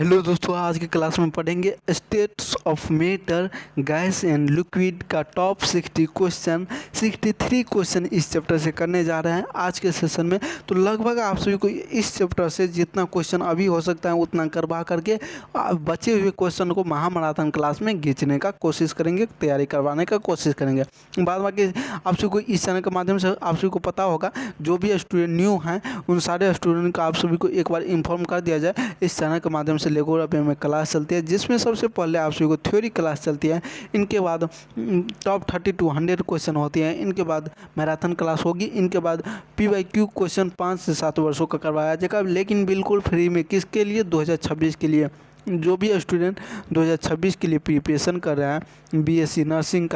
Hello दोस्तों, आज की क्लास में पढ़ेंगे states of matter gas and liquid का टॉप 60 क्वेश्चन। 63 क्वेश्चन इस चैप्टर से करने जा रहे हैं आज के सेशन में। तो लगभग आप सभी को इस चैप्टर से जितना क्वेश्चन अभी हो सकता है उतना करवा करके बचे हुए क्वेश्चन को महामैराथन क्लास में खींचने का कोशिश करेंगे, तैयारी करवाने का कोशिश करेंगे। बाद बाकी आप सभी को इस चैनल के माध्यम से आप सभी को पता होगा, जो भी स्टूडेंट न्यू हैं उन सारे स्टूडेंट का आप सभी को एक बार इन्फॉर्म कर दिया जाए। इस चैनल के माध्यम से रेगुलर पे में क्लास चलती है, जिसमें सबसे पहले आप सभी को थ्योरी क्लास चलती है। इनके बाद टॉप 30 to 100 क्वेश्चन होते हैं। इनके बाद मैराथन क्लास होगी। इनके बाद PYQ क्वेश्चन 5 से 7 वर्षों का करवाया जाएगा, लेकिन बिल्कुल फ्री में। किसके लिए? 2026 के लिए। जो भी स्टूडेंट 2026 के लिए प्रिपरेशन कर रहे हैं, BSc नर्सिंग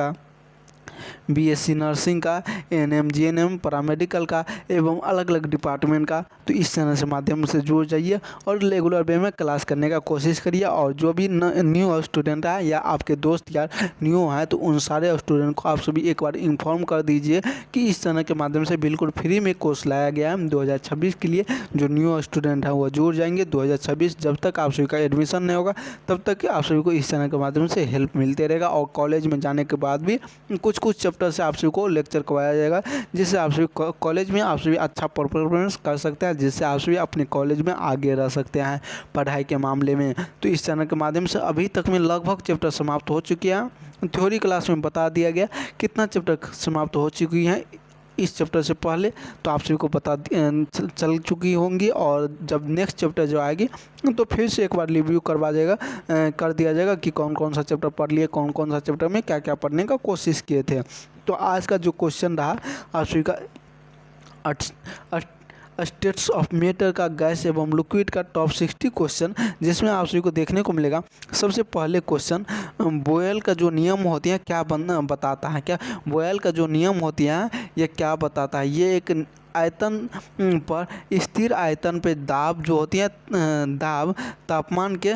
का, ANM GNM पैरामेडिकल का एवं अलग अलग डिपार्टमेंट का, तो इस चैनल से माध्यम से जुड़ जाइए और रेगुलर वे में क्लास करने का कोशिश करिए। और जो भी न्यू स्टूडेंट है या आपके दोस्त यार न्यू हैं, तो उन सारे स्टूडेंट को आप सभी एक बार इन्फॉर्म कर दीजिए कि इस चैनल के माध्यम से बिल्कुल फ्री में कोर्स लाया गया है 2026 के लिए। जो न्यू स्टूडेंट हैं वो जुड़ जाएंगे 2026। जब तक आप सभी का एडमिशन नहीं होगा तब तक आप सभी को इस चैनल के माध्यम से हेल्प मिलते रहेगा। और कॉलेज में जाने के बाद भी कुछ चैप्टर से आप सभी को लेक्चर करवाया जाएगा, जिससे आप सभी कॉलेज में आप सभी अच्छा परफॉर्मेंस कर सकते हैं, जिससे आप सभी अपने कॉलेज में आगे रह सकते हैं पढ़ाई के मामले में। तो इस चैनल के माध्यम से अभी तक में लगभग चैप्टर समाप्त हो चुके हैं। थ्योरी क्लास में बता दिया गया कितना चैप्टर समाप्त हो चुकी हैं इस चैप्टर से पहले, तो आप सभी को पता चल चुकी होंगी। और जब नेक्स्ट चैप्टर जो आएगी तो फिर से एक बार रिव्यू कर दिया जाएगा कि कौन कौन सा चैप्टर पढ़ लिए, कौन कौन सा चैप्टर में क्या क्या पढ़ने का कोशिश किए थे। तो आज का जो क्वेश्चन रहा आप सभी का स्टेट्स ऑफ मैटर का गैस एवं लिक्विड का टॉप 60 क्वेश्चन, जिसमें आप सभी को देखने को मिलेगा। सबसे पहले क्वेश्चन, बॉयल का जो नियम होती है क्या बताता है? क्या बॉयल का जो नियम होती है ये क्या बताता है? ये एक आयतन पर स्थिर आयतन पे दाब जो होती है, दाब तापमान के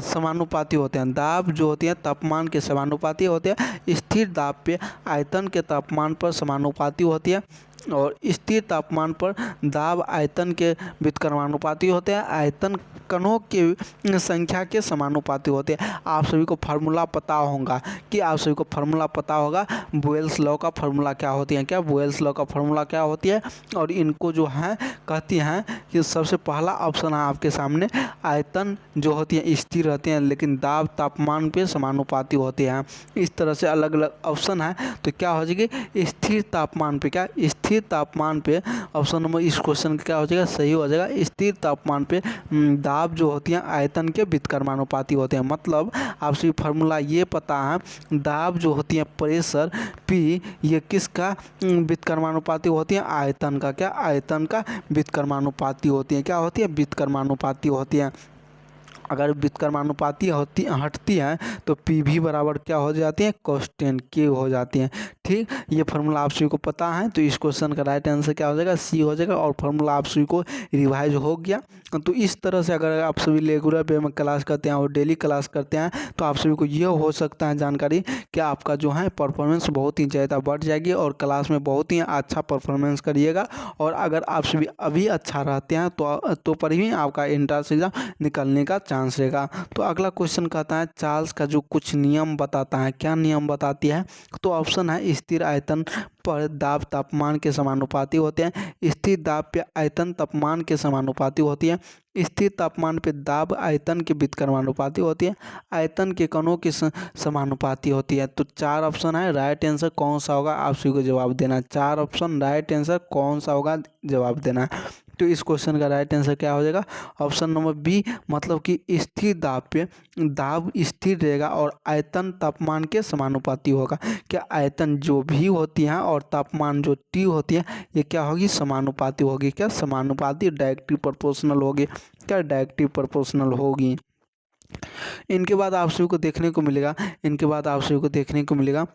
समानुपाती होते हैं। दाब जो होती है तापमान के समानुपाती होते हैं। स्थिर दाब पे आयतन के तापमान पर समानुपाती होती है, और स्थिर तापमान पर दाब आयतन के व्युत्क्रमानुपाती होते हैं। आयतन कणों की संख्या के समानुपाती होते हैं। आप सभी को फार्मूला पता होगा बॉयल्स लॉ का फार्मूला क्या होती है? क्या बॉयल्स लॉ का फार्मूला क्या होती है? और इनको जो है कहती हैं कि सबसे पहला ऑप्शन है आपके सामने, आयतन जो होती है स्थिर रहती हैं, लेकिन दाब तापमान पे समानुपाती होते हैं। इस तरह से अलग अलग ऑप्शन है। तो क्या हो जाएगी? स्थिर तापमान पे, क्या स्थिर तापमान पे, ऑप्शन नंबर इस क्वेश्चन का क्या हो जाएगा? सही हो जाएगा। स्थिर तापमान पे दाब जो होती है आयतन के व्युत्क्रमानुपाती होते हैं। मतलब आप सभी फार्मूला ये पता है, दाब जो होती है प्रेशर P, ये किसका व्युत्क्रमानुपाती होती है? आयतन का। क्या? आयतन का व्युत्क्रमानुपाती होती है। क्या होती है? व्युत्क्रमानुपाती होती है। अगर व्युत्क्रमानुपाती हटती है तो PV बराबर क्या हो जाती है? कांस्टेंट K हो जाती है। ठीक, ये फार्मूला आप सभी को पता है। तो इस क्वेश्चन का राइट आंसर क्या हो जाएगा? C हो जाएगा। और फार्मूला आप सभी को रिवाइज हो गया। तो इस तरह से अगर आप सभी रेगुलर पे में क्लास करते हैं और डेली क्लास करते हैं तो आप सभी को ये हो सकता है जानकारी कि आपका जो है परफॉर्मेंस बहुत ही ज़्यादा बढ़ जाएगी और क्लास में बहुत ही अच्छा परफॉर्मेंस करिएगा। और अगर आप सभी अभी अच्छा रहते हैं तो पर ही आपका एंट्रेंस एग्जाम निकलने का चांस रहेगा। तो अगला क्वेश्चन कहता है चार्ल्स का जो कुछ नियम बताता है। क्या नियम बताती है? तो ऑप्शन है, स्थिर आयतन पर दाब तापमान के समानुपाती होते हैं। स्थिर दाब पे आयतन तापमान के समानुपाती होती है। स्थिर तापमान पे दाब आयतन के व्युत्क्रमानुपाती होती है। आयतन के कणों की समानुपाती होती है। तो 4 ऑप्शन है, राइट आंसर कौन सा होगा? आप सभी को जवाब देना है। 4 ऑप्शन, राइट आंसर कौन सा होगा? जवाब देना है। तो इस क्वेश्चन का राइट आंसर क्या हो जाएगा? ऑप्शन नंबर बी, मतलब कि स्थिर दाब पे दाब स्थिर रहेगा और आयतन तापमान के समानुपाती होगा। क्या? आयतन जो भी होती है और तापमान जो T होती है ये क्या होगी? समानुपाती होगी। क्या? समानुपाती, डायरेक्टली प्रोपोर्शनल होगी। क्या? डायरेक्टली प्रोपोर्शनल होगी। इनके बाद आप सभी को देखने को मिलेगा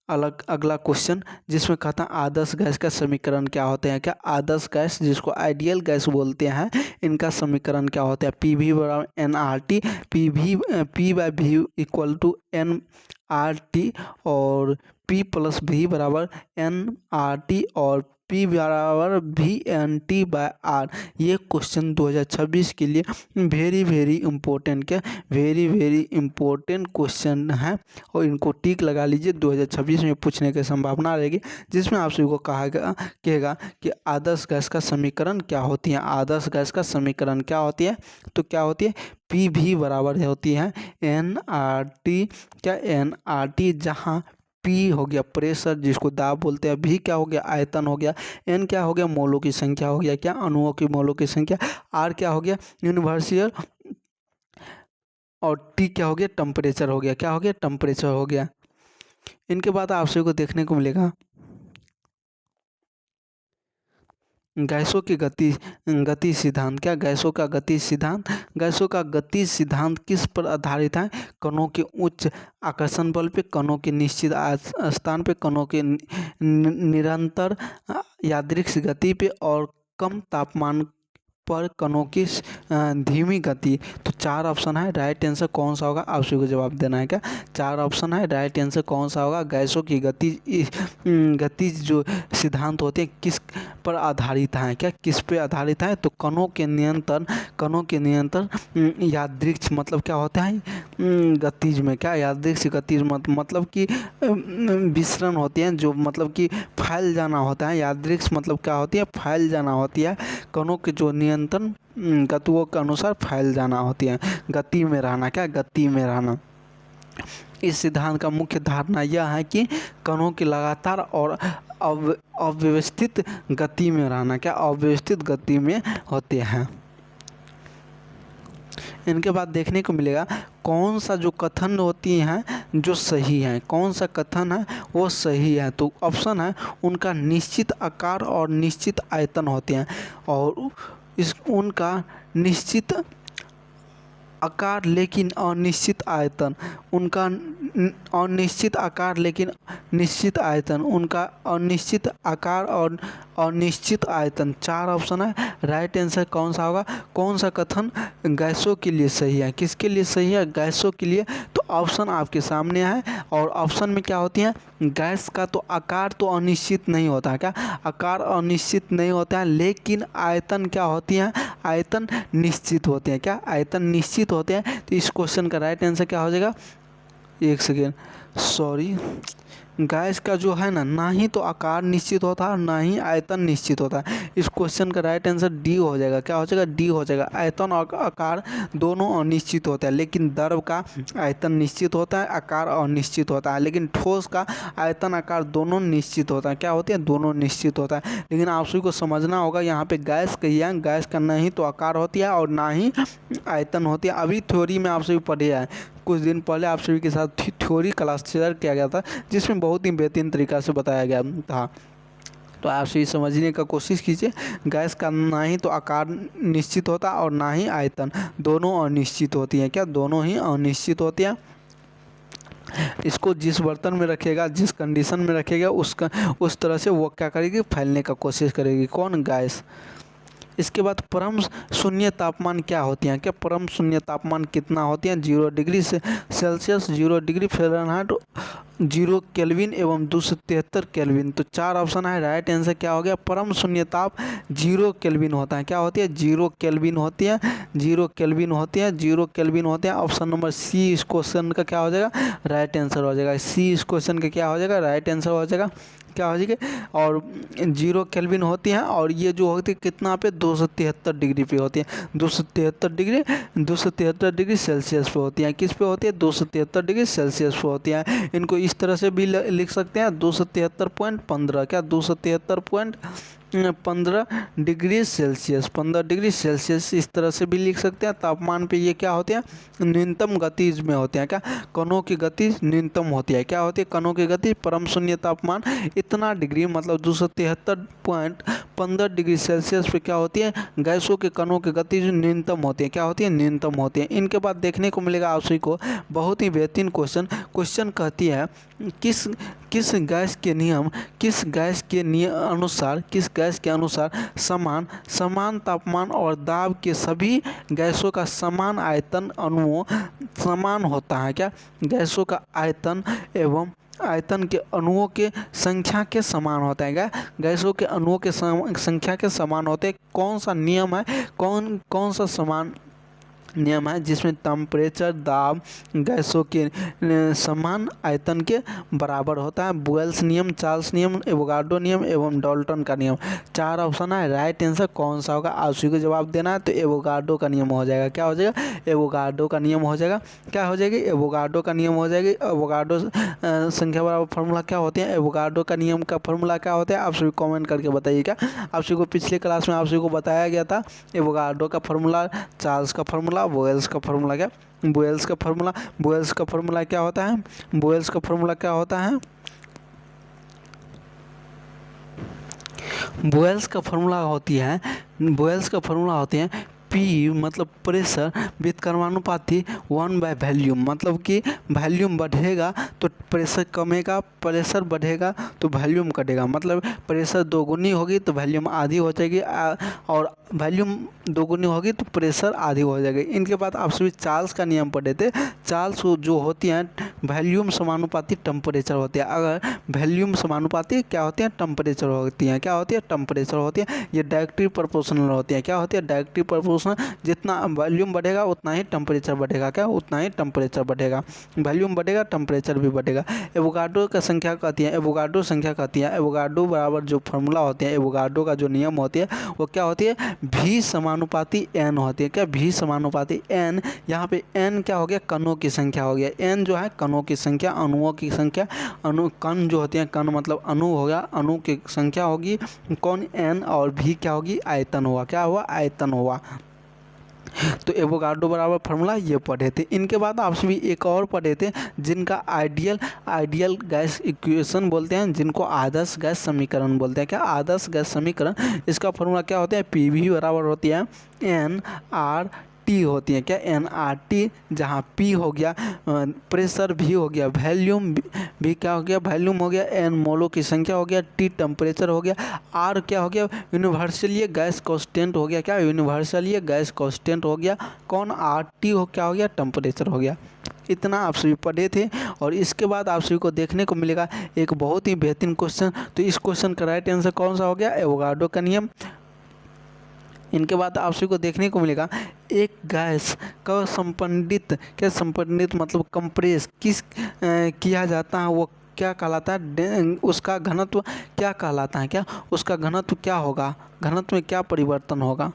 अगला क्वेश्चन, जिसमें कहता है आदर्श गैस का समीकरण क्या होते हैं? क्या? आदर्श गैस, जिसको आइडियल गैस बोलते हैं, इनका समीकरण क्या होता है? PV बराबर NRT, P/V equal to NRT, और P + V बराबर NRT, और P बराबर VNT/R। ये क्वेश्चन 2026 के लिए वेरी वेरी इंपॉर्टेंट, क्या वेरी वेरी इंपॉर्टेंट क्वेश्चन है और इनको टिक लगा लीजिए। 2026 में पूछने की संभावना रहेगी, जिसमें आप सभी को कहेगा कि आदर्श गैस का समीकरण क्या होती है। आदर्श गैस का समीकरण क्या होती है, तो क्या होती है पी भी बराबर होती है NRT, क्या NRT, जहाँ P हो गया प्रेशर जिसको दाब बोलते हैं, V क्या हो गया आयतन हो गया, N क्या हो गया मोलों की संख्या हो गया, क्या अणुओं की मोलों की संख्या, R क्या हो गया यूनिवर्सल, और T क्या हो गया टेम्परेचर हो गया, क्या हो गया टेम्परेचर हो गया। इनके बाद आप सभी को देखने को मिलेगा गैसों की गति सिद्धांत, क्या गैसों का गति सिद्धांत। गैसों का गति सिद्धांत किस पर आधारित है, कणों के उच्च आकर्षण बल पे, कणों के निश्चित स्थान पे, कणों के निरंतर यादृच्छिक गति पे और कम तापमान पर कणों की धीमी गति। तो 4 ऑप्शन है, राइट आंसर कौन सा होगा आप सभी को जवाब देना है। क्या 4 ऑप्शन है, राइट आंसर कौन सा होगा। गैसों की गति जो सिद्धांत होते हैं किस पर आधारित है, क्या किस पे आधारित है, तो कणों के नियंत्रण यादृच्छिक मतलब क्या होता है गतिज में, क्या यादृच्छिक गतिज मतलब कि विसरण होती हैं जो मतलब कि फैल जाना होता है। यादृच्छिक मतलब क्या होती है फैल जाना होती है, कणों के जो नियंत्रण गतियों के अनुसार फैल जाना होती है, गति में रहना, क्या गति में रहना। इस सिद्धांत का मुख्य धारणा यह है कि कणों की लगातार और अव्यवस्थित गति में रहना, क्या अव्यवस्थित गति में होते हैं। इनके बाद देखने को मिलेगा कौन सा जो कथन होती हैं जो सही है, कौन सा कथन है वो सही है। तो ऑप्शन है उनका निश्चित आकार और निश्चित आयतन होते हैं, और उनका निश्चित आकार लेकिन अनिश्चित आयतन, उनका अनिश्चित आकार लेकिन निश्चित आयतन, उनका अनिश्चित आकार और अनिश्चित आयतन। 4 ऑप्शन है, राइट आंसर कौन सा होगा। कौन सा कथन गैसों के लिए सही है, किसके लिए सही है गैसों के लिए। तो ऑप्शन आपके सामने है, और ऑप्शन में क्या होती है गैस का तो आकार तो अनिश्चित नहीं होता है, क्या आकार अनिश्चित नहीं होता है, लेकिन आयतन क्या होती है आयतन निश्चित होते हैं, क्या आयतन निश्चित होते हैं। तो इस क्वेश्चन का राइट आंसर क्या हो जाएगा, एक सेकेंड सॉरी, गैस का जो है ना ही तो आकार निश्चित होता है ना ही आयतन निश्चित होता है। इस क्वेश्चन का राइट आंसर डी हो जाएगा, क्या हो जाएगा डी हो जाएगा। आयतन और आकार दोनों अनिश्चित होता है, लेकिन द्रव का आयतन निश्चित होता है, आकार अनिश्चित होता है, लेकिन ठोस का आयतन आकार दोनों निश्चित होता है, क्या होते हैं दोनों निश्चित होता है। लेकिन आप सभी को समझना होगा यहाँ पे गैस कही है, गैस का ना ही तो आकार होती है और ना ही आयतन होती है। अभी थ्योरी में आप सभी पढ़े हैं, कुछ दिन पहले आप सभी के साथ थ्योरी क्लास शेयर किया गया था, जिसमें बहुत ही बेहतरीन तरीक़ा से बताया गया था। तो आप सभी समझने का कोशिश कीजिए, गैस का ना ही तो आकार निश्चित होता और ना ही आयतन, दोनों अनिश्चित होती हैं, क्या दोनों ही अनिश्चित होती हैं। इसको जिस बर्तन में रखेगा, जिस कंडीशन में रखेगा, उस तरह से वो क्या करेगी फैलने का कोशिश करेगी, कौन गैस। इसके बाद परम शून्य तापमान क्या होती हैं, क्या परम शून्य तापमान कितना होती हैं 0 degree Celsius, 0 degree Fahrenheit, 0 kelvin एवं 273 केल्विन। तो 4 ऑप्शन है, राइट आंसर क्या हो गया परम शून्य ताप 0 केल्विन होता है, क्या होती है 0 केल्विन होती है, 0 केल्विन होती है, 0 केल्विन होते हैं। ऑप्शन नंबर सी इस क्वेश्चन का क्या हो जाएगा राइट आंसर हो जाएगा, सी इस क्वेश्चन का क्या हो जाएगा राइट आंसर हो जाएगा, क्या हो जाएगा। और 0 केल्विन होती हैं, और ये जो होती है कितना पे 273 डिग्री पे होती है, 273 डिग्री सेल्सियस पे होती हैं। किस पे होती है 273 डिग्री सेल्सियस पे होती हैं। इनको इस तरह से भी लिख सकते हैं 273.15, क्या 273.15 डिग्री सेल्सियस, 15 डिग्री सेल्सियस इस तरह से भी लिख सकते हैं। तापमान पे ये क्या होते हैं न्यूनतम गतिज में होते हैं, क्या कणों की गति न्यूनतम होती है, क्या होती है कणों की गति। परम शून्य तापमान इतना डिग्री मतलब 273.15 डिग्री सेल्सियस पे क्या होती है गैसों के कणों की गति जो न्यूनतम होती है, क्या होती है न्यूनतम होती है। इनके बाद देखने को मिलेगा आप सभी को बहुत ही बेहतरीन क्वेश्चन कहती है किस गैस के अनुसार समान तापमान और दाब के सभी गैसों का समान आयतन अणुओं समान होता है, क्या गैसों का आयतन एवं आयतन के अणुओं के संख्या के समान होता है। क्या गैसों के अणुओं के संख्या के समान होते हैं। कौन सा नियम है, कौन सा समान नियम है जिसमें टेम्परेचर, दाब गैसों के समान आयतन के बराबर होता है? बुएल्स नियम, चार्ल्स नियम, एवोगाड्रो नियम एवं डाल्टन का नियम। 4 ऑप्शन है, राइट आंसर कौन सा होगा? आप सभी को जवाब देना है तो एवोगाड्रो का नियम हो जाएगा। क्या हो जाएगा? एवोगाड्रो का नियम हो जाएगा। क्या हो जाएगी? एवोगाड्रो का नियम हो जाएगी। एवोगाड्रो संख्या बराबर फार्मूला क्या होते हैं? एवोगाड्रो का नियम का फार्मूला क्या होता है? आप सभी कमेंट करके बताइए। क्या आप सभी को पिछले क्लास में आप सभी को बताया गया था एवोगाड्रो का फार्मूला, चार्ल्स का फार्मूला, बुएल्स का फार्मूला। क्या बुएल्स का फार्मूला क्या होता है? बुएल्स का फार्मूला क्या होता है? बुएल्स का फार्मूला होती है P मतलब प्रेशर व्युत्क्रमानुपाती 1/वॉल्यूम। मतलब कि वॉल्यूम बढ़ेगा तो प्रेशर कमेगा, प्रेशर बढ़ेगा तो वॉल्यूम घटेगा। मतलब प्रेशर दोगुनी होगी तो वॉल्यूम आधी हो जाएगी, और वॉल्यूम दोगुनी होगी तो प्रेशर आधी हो जाएगी। इनके बाद आप सभी चार्ल्स का नियम पढ़े थे। चार्ल्स जो होती हैं वॉल्यूम समानुपाती टेम्परेचर होती है। अगर वॉल्यूम समानुपाती क्या होती है? टेम्परेचर होती है। क्या होती है? टेम्परेचर होती है। ये डायरेक्टली प्रोपोर्शनल होती है। क्या होती है? Directly proportional. जितना वॉल्यूम बढ़ेगा उतना ही टेम्परेचर बढ़ेगा। क्या? उतना ही टेम्परेचर बढ़ेगा। वॉल्यूम बढ़ेगा, टेम्परेचर भी बढ़ेगा। एवोगाड्रो का संख्या कहती है, एवोगाड्रो संख्या कहती है, एवोगाड्रो बराबर जो फार्मूला होती है, एवोगाड्रो का जो नियम होती है वो क्या होती है? V समानुपाती N होती है। क्या? V समानुपाती N। यहाँ पे N क्या हो गया? कणों की संख्या हो गया। N जो है कणों की संख्या, अणुओं की संख्या। कण जो होती हैं, कण मतलब अणु हो गया, अणु की संख्या होगी कौन? N। और V क्या होगी? आयतन हुआ। क्या हुआ? आयतन हुआ। तो एवोगाड्रो बराबर फार्मूला ये पढ़े थे। इनके बाद आप सभी एक और पढ़े थे जिनका आइडियल गैस इक्वेशन बोलते हैं, जिनको आदर्श गैस समीकरण बोलते हैं। क्या? आदर्श गैस समीकरण। इसका फार्मूला क्या होता है? PV बराबर होती है nRT होती है। क्या? nRT, जहाँ P हो गया प्रेशर, V हो गया वॉल्यूम, V क्या हो गया? वॉल्यूम हो गया, N मोलों की संख्या हो गया, T टेम्परेचर हो गया, R क्या हो गया? यूनिवर्सलीय गैस कांस्टेंट हो गया। क्या? यूनिवर्सलीय गैस कांस्टेंट हो गया कौन? RT हो क्या हो गया? टेम्परेचर हो गया। इतना आप सभी पढ़े थे। और इसके बाद आप सभी को देखने को मिलेगा एक बहुत ही बेहतरीन क्वेश्चन। तो इस क्वेश्चन का राइट आंसर कौन सा हो गया? एवोगाड्रो का नियम। इनके बाद आप सभी को देखने को मिलेगा एक गैस का संपीड़ित मतलब कंप्रेस किया जाता है, वो क्या कहलाता है? उसका घनत्व क्या कहलाता है? क्या उसका घनत्व क्या होगा? घनत्व में क्या परिवर्तन होगा?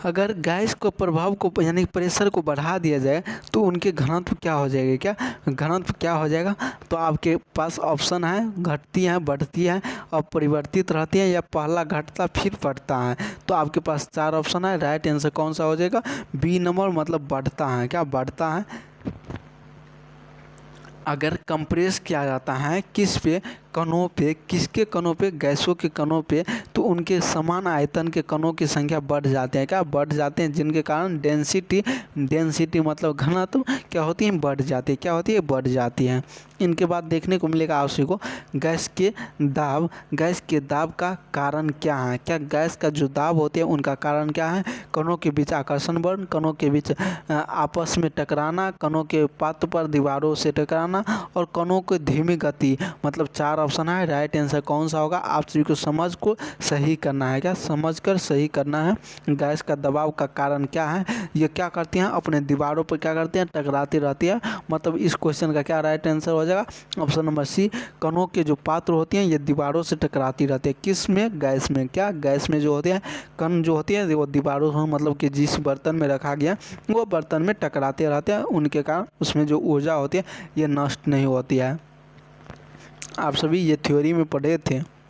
अगर गैस को प्रभाव को यानी प्रेशर को बढ़ा दिया जाए तो उनके घनत्व क्या हो जाएगी? क्या घनत्व क्या हो जाएगा? तो आपके पास ऑप्शन है, घटती है, बढ़ती है और परिवर्तित रहती है, या पहला घटता फिर बढ़ता है। तो आपके पास 4 ऑप्शन है। राइट आंसर कौन सा हो जाएगा? बी नंबर, मतलब बढ़ता है। क्या? बढ़ता है। अगर कंप्रेस किया जाता है किस पे? कणों पे। किसके कणों पे? गैसों के कणों पे। तो उनके समान आयतन के कणों की संख्या बढ़ जाते हैं। क्या? बढ़ जाते हैं, जिनके कारण डेंसिटी मतलब घनत्व क्या होती है? बढ़ जाती है। क्या होती है? बढ़ जाती है। इनके बाद देखने को मिलेगा आप सभी को गैस के दाब का कारण क्या है? क्या? गैस का जो दाब होते हैं उनका कारण क्या है? कणों के बीच आकर्षण बल, कणों के बीच आपस में टकराना, कणों के पात्र पर दीवारों से टकराना, और कणों की धीमी गति। मतलब 4 ऑप्शन है। राइट आंसर कौन सा होगा? आप सभी को समझ को सही करना है। क्या? समझ कर सही करना है। गैस का दबाव का कारण क्या है? ये क्या करती हैं? अपने दीवारों पर क्या करते हैं? टकराती रहती है। मतलब इस क्वेश्चन का क्या राइट आंसर हो जाएगा? Option number C. कणों के जो पात्र होती हैं ये दीवारों से टकराती रहती है। किस में? गैस में। क्या? गैस में जो होते हैं कण जो होती है वो दीवारों से, मतलब कि जिस बर्तन में रखा गया वो बर्तन में टकराते रहते हैं, उनके कारण उसमें जो ऊर्जा होती है ये नष्ट नहीं होती है। आप सभी ये थ्योरी में पढ़े थे।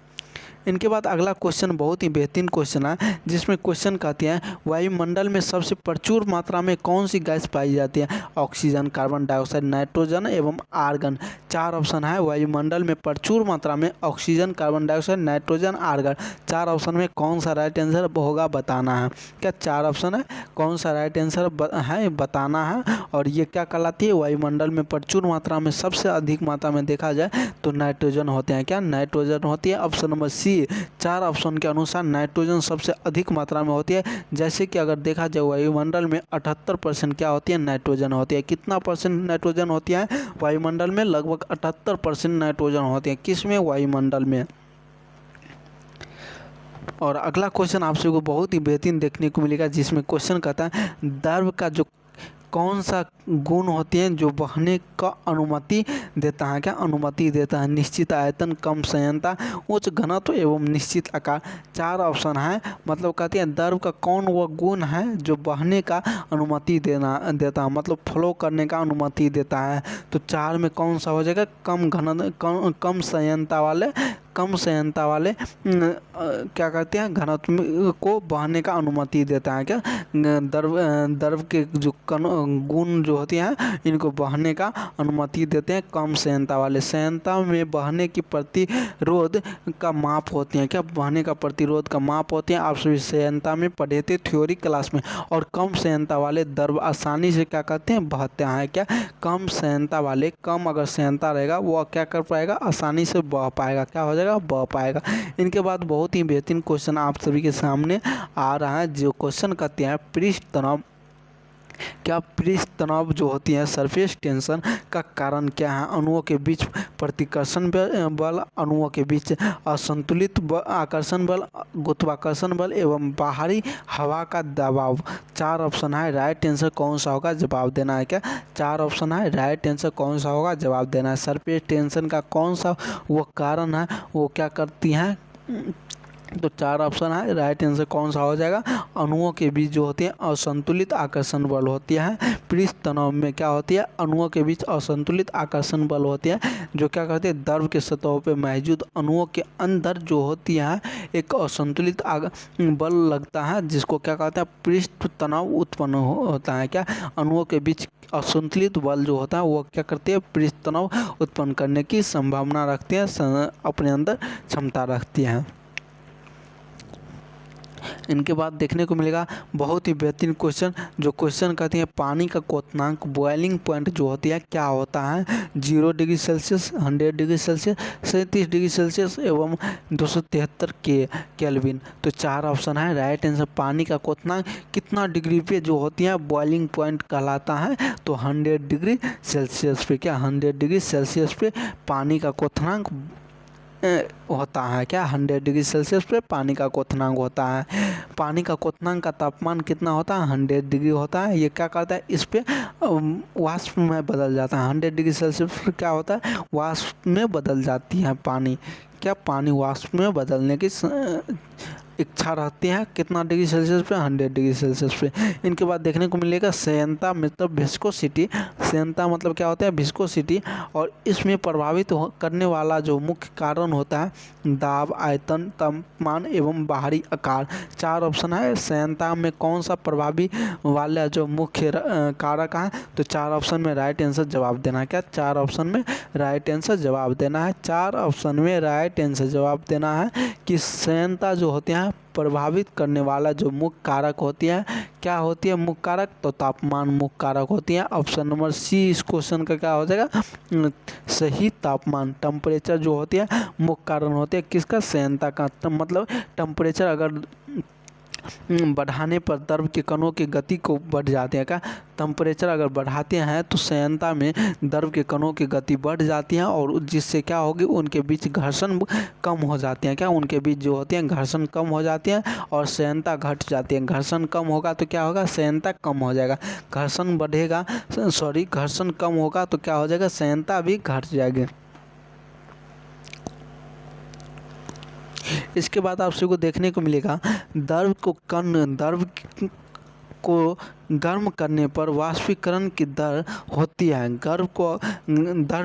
इनके बाद अगला क्वेश्चन बहुत ही बेहतरीन क्वेश्चन है, जिसमें क्वेश्चन कहते हैं वायुमंडल में सबसे प्रचुर मात्रा में कौन सी गैस पाई जाती है? ऑक्सीजन, कार्बन डाइऑक्साइड, नाइट्रोजन एवं आर्गन। 4 ऑप्शन है। वायुमंडल में प्रचुर मात्रा में oxygen, carbon dioxide, nitrogen, argon. 4 option में कौन सा राइट आंसर होगा बताना है। क्या 4 ऑप्शन है? कौन सा राइट आंसर है बताना है। और ये क्या कहलाती है? वायुमंडल में प्रचुर मात्रा में सबसे अधिक मात्रा में देखा जाए तो नाइट्रोजन होते हैं। क्या? नाइट्रोजन होती है। ऑप्शन नंबर सी सी, 4 ऑप्शन के अनुसार नाइट्रोजन सबसे अधिक मात्रा में होती है। जैसे कि अगर देखा जाए वायुमंडल में 78% क्या होती है, नाइट्रोजन होती है। कितना परसेंट नाइट्रोजन होती है वायुमंडल में? लगभग 78% नाइट्रोजन होती है। किस में? वायुमंडल में। और अगला क्वेश्चन आपसे को बहुत ही बेहतरीन देखने को मिलेगा, जिसमें क्वेश्चन कहता है द्रव का जो कौन सा गुण होती है जो बहने का अनुमति देता है? क्या अनुमति देता है? निश्चित आयतन, कम संयंता, उच्च घनत्व एवं निश्चित आकार। 4 ऑप्शन है। मतलब कहते हैं द्रव का कौन वह गुण है जो बहने का अनुमति देता है, मतलब फ्लो करने का अनुमति देता है। तो 4 में कौन सा हो जाएगा? कम संयंता वाले क्या कहते हैं, घनत्व को बहने का अनुमति देता है। क्या? द्रव के जो गुण जो होती हैं इनको बहने का अनुमति देते हैं कम संयंता वाले। संयंता में बहने की प्रतिरोध का माप होती हैं। क्या? बहने का प्रतिरोध का माप होती है। आप सभी संयंता में पढ़े थे थ्योरी क्लास में। और कम संयंता वाले द्रव आसानी से क्या कहते हैं, बहते हैं। क्या? कम संयंता वाले, कम अगर संयंता रहेगा वो क्या कर पाएगा, आसानी से बह पाएगा। क्या हो जाएगा? बह पाएगा। इनके बाद बहुत ही बेहतरीन क्वेश्चन आप सभी के सामने आ रहा है, जो क्वेश्चन कहते हैं पृष्ठ तनाव। क्या पृष्ठ तनाव जो होती है, सरफेस टेंशन का कारण क्या है? अणुओं के बीच प्रतिकर्षण बल, अणुओं के बीच असंतुलित आकर्षण बल, गुरुत्वाकर्षण बल एवं बाहरी हवा का दबाव। 4 ऑप्शन है। राइट आंसर कौन सा होगा? जवाब देना है। क्या? 4 ऑप्शन है। राइट आंसर कौन सा होगा? जवाब देना है। सरफेस टेंशन का कौन सा वो कारण है, वो क्या करती हैं? तो 4 ऑप्शन है। राइट आंसर कौन सा हो जाएगा? अणुओं के बीच जो होती है असंतुलित आकर्षण बल होती है। पृष्ठ तनाव में क्या होती है? अणुओं के बीच असंतुलित आकर्षण बल होती है, जो क्या करते हैं, द्रव के सतहों पे मौजूद अणुओं के अंदर जो होती है एक असंतुलित बल लगता है, जिसको क्या कहते हैं, पृष्ठ तनाव उत्पन्न होता है। क्या? अणुओं के बीच असंतुलित बल जो होता है वो क्या करते हैं, पृष्ठ तनाव उत्पन्न करने की संभावना रखते हैं, अपने अंदर क्षमता रखती हैं। इनके बाद देखने को मिलेगा बहुत ही बेहतरीन क्वेश्चन, जो क्वेश्चन कहते हैं पानी का क्वथनांक, बॉइलिंग पॉइंट जो होती है क्या होता है? 0 degree Celsius, 100 degree Celsius, 37 degree Celsius एवं 273 केल्विन। तो 4 ऑप्शन है। राइट आंसर पानी का क्वथनांक कितना डिग्री पे जो होती है बॉइलिंग पॉइंट कहलाता है? तो 100 डिग्री सेल्सियस पे। क्या? 100 डिग्री सेल्सियस पे पानी का क्वथनांक होता है। क्या? 100 डिग्री सेल्सियस पे पानी का क्वथनांक होता है। पानी का क्वथनांक का तापमान कितना होता है? 100 डिग्री होता है। ये क्या करता है, इस पे वाष्प में बदल जाता है। 100 डिग्री सेल्सियस पर क्या होता है, वाष्प में बदल जाती है पानी। क्या? पानी वाष्प में बदलने की इच्छा रहती है कितना डिग्री सेल्सियस पे? 100 डिग्री सेल्सियस पे। इनके बाद देखने को मिलेगा संयंता मतलब विस्कोसिटी। संयंता मतलब क्या होता है? विस्कोसिटी। और इसमें प्रभावित करने वाला जो मुख्य कारण होता है दाब, आयतन, तापमान एवं बाहरी आकार। 4 ऑप्शन है। संयंता में कौन सा प्रभावी वाला जो मुख्य कारक है? तो 4 ऑप्शन में राइट आंसर जवाब देना है। क्या? 4 ऑप्शन में राइट आंसर जवाब देना है। 4 ऑप्शन में राइट आंसर जवाब देना है कि संयंता जो होते हैं प्रभावित करने वाला जो मुख्य कारक होती है, क्या होती है मुख्य कारक? तो तापमान मुख्य कारक होती है। ऑप्शन नंबर सी इस क्वेश्चन का क्या हो जाएगा? सही, तापमान, टेम्परेचर जो होती है मुख्य कारण होती है किसका? संयंता का। मतलब टेम्परेचर अगर बढ़ाने पर द्रव के कणों की गति को बढ़ जाते हैं। क्या? टेम्परेचर अगर बढ़ाते हैं तो संयंता में द्रव के कणों की गति बढ़ जाती है, और जिससे क्या होगी, उनके बीच घर्षण कम हो जाती है। क्या? उनके बीच जो होती है घर्षण कम हो जाती है और संयंता घट जाती है। घर्षण कम होगा तो क्या होगा? संयंता कम हो जाएगा। घर्षण बढ़ेगा, घर्षण कम होगा तो क्या हो जाएगा? संयंता भी घट जाएगी। इसके बाद आप सबको देखने को मिलेगा द्रव को गर्म करने पर वाष्पीकरण की दर होती है। द्रव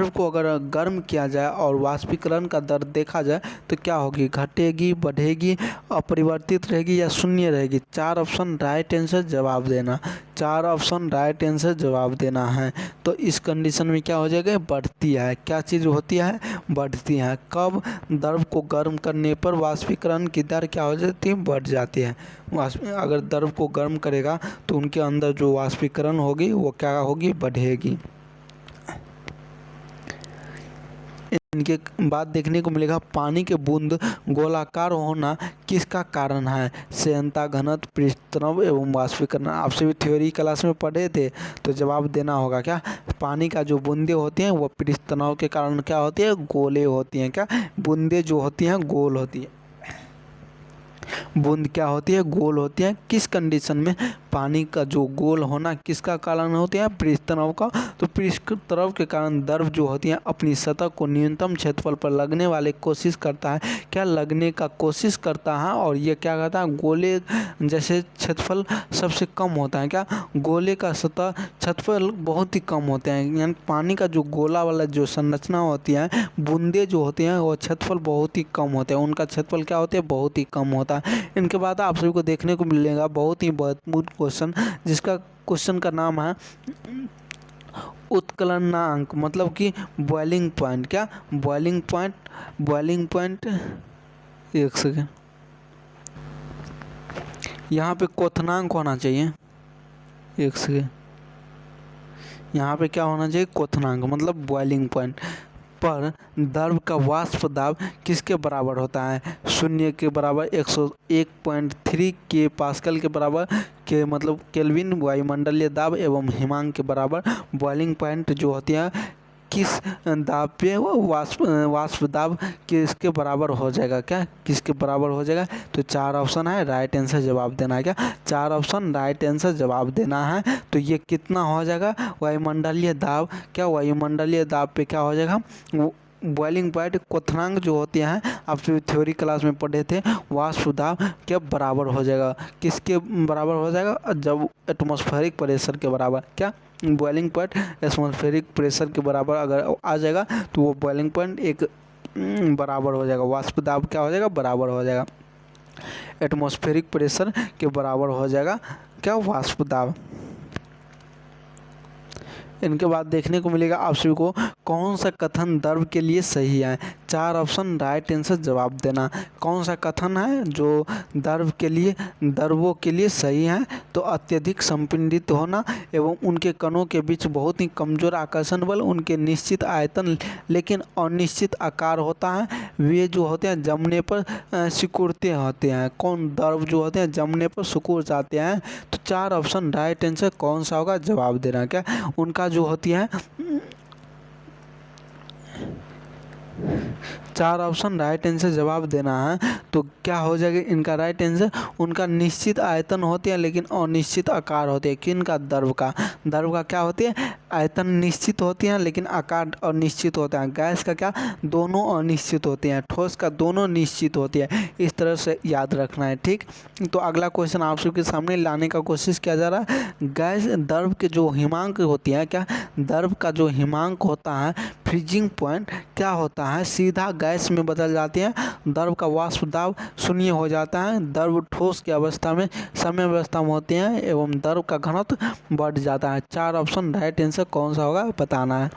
को अगर गर्म किया जाए और वाष्पीकरण का दर देखा जाए तो क्या होगी? घटेगी, बढ़ेगी, अपरिवर्तित रहेगी या शून्य रहेगी? 4 ऑप्शन राइट आंसर जवाब देना। 4 ऑप्शन राइट आंसर जवाब देना है। तो इस कंडीशन में क्या हो जाएगा? बढ़ती है। क्या चीज़ होती है? बढ़ती है। कब? द्रव को गर्म करने पर वाष्पीकरण की दर क्या हो जाती है? बढ़ जाती है। अगर द्रव को गर्म करेगा तो उनके अंदर जो वाष्पीकरण होगी वो क्या होगी? बढ़ेगी। इनके बाद देखने को मिलेगा पानी के बूंद गोलाकार होना किसका कारण है? श्यानता, घनत्व, पृष्ठ तनाव एवं वाष्पीकरण। आप सभी थ्योरी क्लास में पढ़े थे, तो जवाब देना होगा क्या? पानी का जो बूंदे होती हैं वो पृष्ठ तनाव के कारण क्या होती है? गोले होती हैं। क्या बूंदे जो होती हैं गोल होती है, बूंद क्या होती है? गोल होती है। किस कंडीशन में पानी का जो गोल होना किसका कारण होती है? पृष्ठ तनाव का। तो पृष्ठ तनाव के कारण द्रव जो होती है अपनी सतह को न्यूनतम क्षेत्रफल पर लगने वाले कोशिश करता है, क्या लगने का कोशिश करता है, और ये क्या करता है? गोले जैसे क्षेत्रफल सबसे कम होता है। क्या गोले का सतह क्षेत्रफल बहुत ही कम होते हैं, यानी पानी का जो गोला वाला जो संरचना होती है, बूंदे जो होती हैं वो क्षेत्रफल बहुत ही कम होते हैं, उनका क्षेत्रफल क्या होते हैं? बहुत ही कम होता है। इनके बाद आप सभी को देखने को मिलेगा बहुत ही महत्वपूर्ण क्वेश्चन, जिसका क्वेश्चन का नाम है उत्कलनांक, मतलब कि बॉइलिंग पॉइंट। क्या बॉइलिंग पॉइंट? बॉइलिंग पॉइंट, एक सेकेंड, यहाँ पे क्वथनांक होना चाहिए। एक सेकेंड, यहाँ पे क्या होना चाहिए? क्वथनांक, मतलब बॉइलिंग पॉइंट पर द्रव का वाष्प दाब किसके बराबर होता है? 0 के बराबर, 101.3 के पास्कल के बराबर, के मतलब केल्विन वायुमंडलीय दाब एवं हिमांक के बराबर। बॉइलिंग पॉइंट जो होती है किस दाब पे वाष्प दाब किसके बराबर हो जाएगा? क्या किसके बराबर हो जाएगा? तो 4 ऑप्शन है, राइट आंसर जवाब देना है। क्या 4 ऑप्शन राइट आंसर जवाब देना है। तो ये कितना हो जाएगा? वायुमंडलीय दाब। क्या वायुमंडलीय दाब पे क्या हो जाएगा? बॉइलिंग पॉइंट क्वथनांक जो होते हैं आप सभी थ्योरी क्लास में पढ़े थे, वाष्प दाब के बराबर हो जाएगा। किसके बराबर हो जाएगा? जब एटमॉस्फेरिक प्रेशर के बराबर। क्या बॉइलिंग पॉइंट एटमॉस्फेरिक प्रेशर के बराबर अगर आ जाएगा तो वो बॉइलिंग पॉइंट एक बराबर हो जाएगा, वाष्प दाब क्या हो जाएगा? बराबर हो जाएगा, एटमॉस्फेरिक प्रेशर के बराबर हो जाएगा क्या? वाष्प दाब। इनके बाद देखने को मिलेगा आप सभी को कौन सा कथन द्रव के लिए सही है? 4 ऑप्शन राइट आंसर जवाब देना। कौन सा कथन है जो द्रव के लिए, द्रवों के लिए सही है? तो अत्यधिक संपीड़ित होना एवं उनके कणों के बीच बहुत ही कमजोर आकर्षण बल, उनके निश्चित आयतन लेकिन अनिश्चित आकार होता है, वे जो होते हैं जमने पर सिकुड़ते होते हैं। कौन द्रव जो होते हैं जमने पर सिकुड़ जाते हैं? तो 4 ऑप्शन राइट आंसर कौन सा होगा? जवाब देना। क्या उनका जो होती है 4 ऑप्शन राइट आंसर जवाब देना है। तो क्या हो जाएगा इनका राइट आंसर? उनका निश्चित आयतन होती है लेकिन अनिश्चित आकार होते हैं। किनका? द्रव का। द्रव का क्या होती है? आयतन निश्चित होती है लेकिन आकार अनिश्चित होता है। गैस का क्या? दोनों अनिश्चित होते हैं। ठोस का दोनों निश्चित होती है। इस तरह से याद रखना है, ठीक। तो अगला क्वेश्चन आप सबके सामने लाने का कोशिश किया जा रहा है। गैस द्रव के जो हिमांक होती है, क्या द्रव का जो हिमांक होता है, फ्रीजिंग पॉइंट क्या होता है? सीधा गैस में बदल जाती है। द्रव का वाष्प दाब 0 हो जाता है। द्रव ठोस की अवस्था में समय अवस्था में होते हैं एवं द्रव का घनत्व बढ़ जाता है। 4 ऑप्शन राइट आंसर कौन सा होगा बताना है।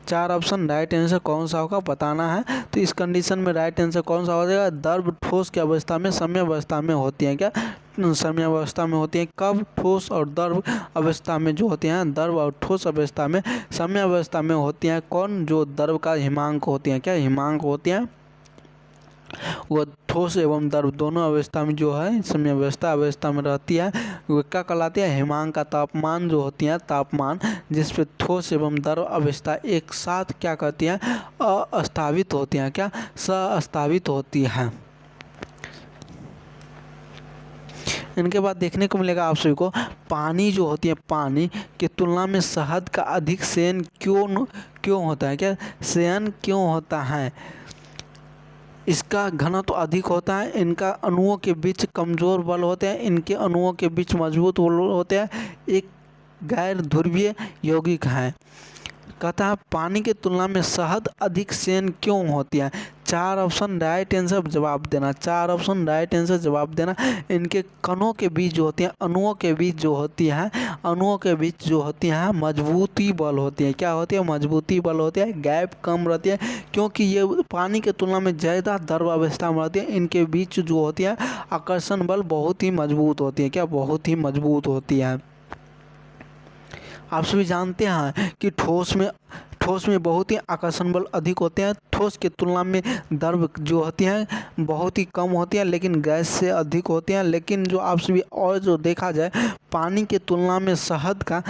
4 ऑप्शन राइट आंसर कौन सा होगा बताना है। तो इस कंडीशन में राइट आंसर कौन सा हो जाएगा? द्रव ठोस की अवस्था में समय अवस्था में होती है। क्या समय अवस्था में होती है? कब? ठोस और द्रव अवस्था में जो होते हैं, द्रव और ठोस अवस्था में समय अवस्था में होती हैं। कौन? जो द्रव का हिमांक होती हैं। क्या हिमांक होती हैं? वो ठोस एवं द्रव दोनों अवस्था में जो है समय अवस्था में रहती है। वो क्या कहलाती है? हिमांक का तापमान जो होती है, तापमान जिस पे ठोस एवं द्रव अवस्था एक साथ क्या करती हैं? अस्तावित होती हैं। क्या अस्तावित होती हैं। इनके बाद देखने को मिलेगा आप सभी को पानी जो होती है, पानी की तुलना में शहद का अधिक सेवन क्यों होता है? क्या सेवन क्यों होता है? इसका घनत्व अधिक होता है, इनका अणुओं के बीच कमजोर बल होते हैं, इनके अणुओं के बीच मजबूत बल होते हैं, एक गैर ध्रुवीय यौगिक है। कहता है पानी की तुलना में शहद अधिक सेन क्यों होती है? 4 ऑप्शन राइट आंसर जवाब देना। 4 ऑप्शन राइट आंसर जवाब देना। इनके कणों के बीच जो होती हैं, अणुओं के बीच जो होती है, अणुओं के बीच जो होती हैं मजबूती बल होती है। क्या होती है? मजबूती बल होती है। गैप कम रहती है क्योंकि ये पानी की तुलना में ज़्यादा द्रव अवस्था में रहती है। इनके बीच जो होती है आकर्षण बल बहुत ही मजबूत होती है। क्या बहुत ही मजबूत होती है। आप सभी जानते हैं कि ठोस में बहुत ही आकर्षण बल अधिक होते हैं। ठोस की तुलना में द्रव जो होती हैं बहुत ही कम होती हैं, लेकिन गैस से अधिक होती हैं। लेकिन जो आप सभी और जो देखा जाए पानी की तुलना में शहद का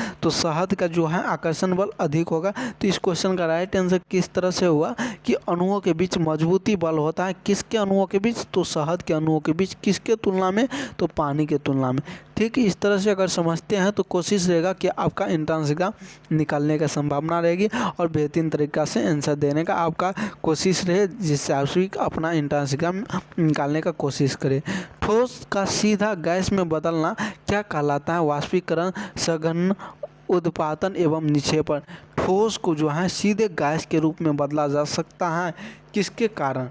जो है आकर्षण बल अधिक होगा। तो इस क्वेश्चन का राइट आंसर किस तरह से हुआ कि अणुओं के बीच मजबूती बल होता है। किसके अणुओं के बीच? तो शहद के अणुओं के बीच। किसके तुलना में? तो पानी के तुलना में। ठीक, इस तरह से अगर समझते हैं तो कोशिश रहेगा कि आपका एंट्रेंस एग्जाम निकालने का संभावना रहेगी और बेहतरीन तरीका से आंसर देने का आपका कोशिश रहे, जिससे आप सभी अपना एंट्रेंस एग्जाम निकालने का कोशिश करें। ठोस का सीधा गैस में बदलना क्या कहलाता है? वाष्पीकरण, सघन, उद्पातन एवं निक्षेपण। ठोस को जो है सीधे गैस के रूप में बदला जा सकता है, किसके कारण?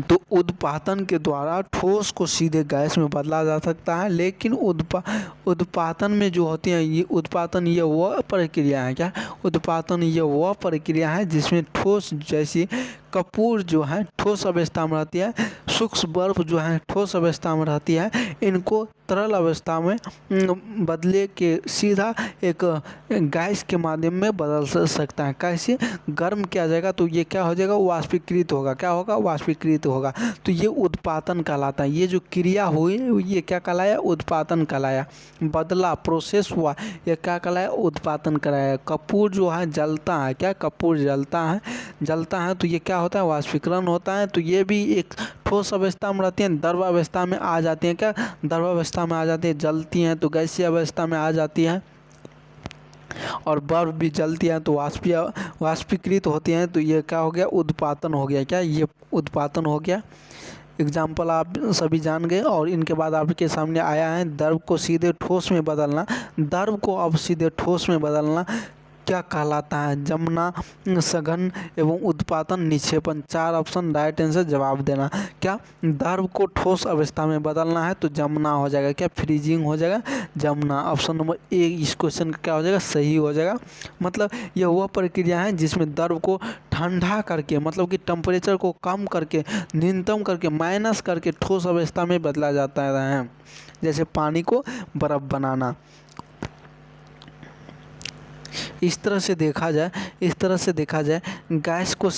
तो उद्पातन के द्वारा ठोस को सीधे गैस में बदला जा सकता है। लेकिन उत्पातन में जो होती है ये उत्पातन ये वह प्रक्रिया है क्या? उत्पातन ये वह प्रक्रिया है जिसमें ठोस जैसी कपूर जो है ठोस अवस्था में रहती है, सूक्ष्म बर्फ जो है ठोस अवस्था में रहती है, इनको तरल अवस्था में बदले के सीधा एक गैस के माध्यम में बदल सकता है। कैसे? गर्म किया जाएगा तो ये क्या हो जाएगा? वाष्पीकृत होगा। क्या होगा? वाष्पीकृत होगा। तो ये उत्पातन कहलाता है। ये जो क्रिया हुई ये क्या कहलाया? उत्पातन कहलाया। बदला, प्रोसेस हुआ, ये क्या कहलाया? उत्पातन कहलाया। कपूर जो है जलता है। क्या? कपूर जलता है तो ये क्या होता है? वाष्पीकरण होता है। तो ये भी एक ठोस अवस्था में रहती हैं, द्रव अवस्था में आ जाती हैं। क्या? द्रव अवस्था में आ जाती है, जलती हैं तो गैसीय अवस्था में आ जाती है। और बर्फ भी जलती है तो वाष्पीकृत होती हैं। तो ये क्या हो गया? उत्पातन हो गया। क्या? ये उत्पातन हो गया। एग्जाम्पल आप सभी जान गए। और इनके बाद आपके सामने आया है द्रव को सीधे ठोस में बदलना। द्रव को अब सीधे ठोस में बदलना क्या कहलाता है? जमना, सघन एवं उत्पातन, निक्षेपण। 4 ऑप्शन राइट आंसर जवाब देना। क्या? द्रव को ठोस अवस्था में बदलना है तो जमना हो जाएगा। क्या? फ्रीजिंग हो जाएगा, जमना। ऑप्शन नंबर ए इस क्वेश्चन का क्या हो जाएगा? सही हो जाएगा। मतलब यह वह प्रक्रिया है जिसमें द्रव को ठंडा करके, मतलब कि टेम्परेचर को कम करके, न्यूनतम करके, माइनस करके ठोस अवस्था में बदला जाता है। जैसे पानी को बर्फ बनाना। इस तरह से देखा जाए गैस को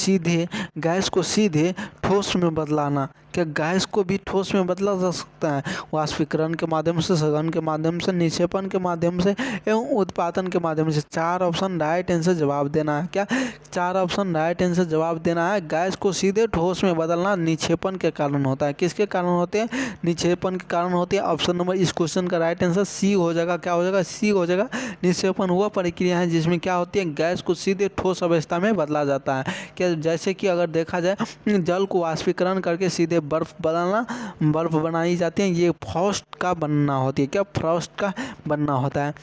सीधे ठोस में बदलाना। क्या गैस को भी ठोस में बदला जा सकता है? वाष्पीकरण के माध्यम से, सघन के माध्यम से, निक्षेपण के माध्यम से एवं उत्पादन के माध्यम से। 4 ऑप्शन राइट आंसर जवाब देना है। क्या? 4 ऑप्शन राइट आंसर जवाब देना है। गैस को सीधे ठोस में बदलना निक्षेपण के कारण होता है। किसके कारण होते हैं? निक्षेपण के कारण होते हैं। ऑप्शन नंबर इस क्वेश्चन का राइट आंसर सी हो जाएगा। क्या हो जाएगा? सी हो जाएगा। निक्षेपण वह प्रक्रिया है जिसमें क्या होती है? गैस को सीधे ठोस अवस्था में बदला जाता है। क्या? जैसे कि अगर देखा जाए जल को वाष्पीकरण करके सीधे बर्फ बनाई जाती है। ये फ्रॉस्ट का बनना होती है। क्या? फ्रॉस्ट का बनना होता है।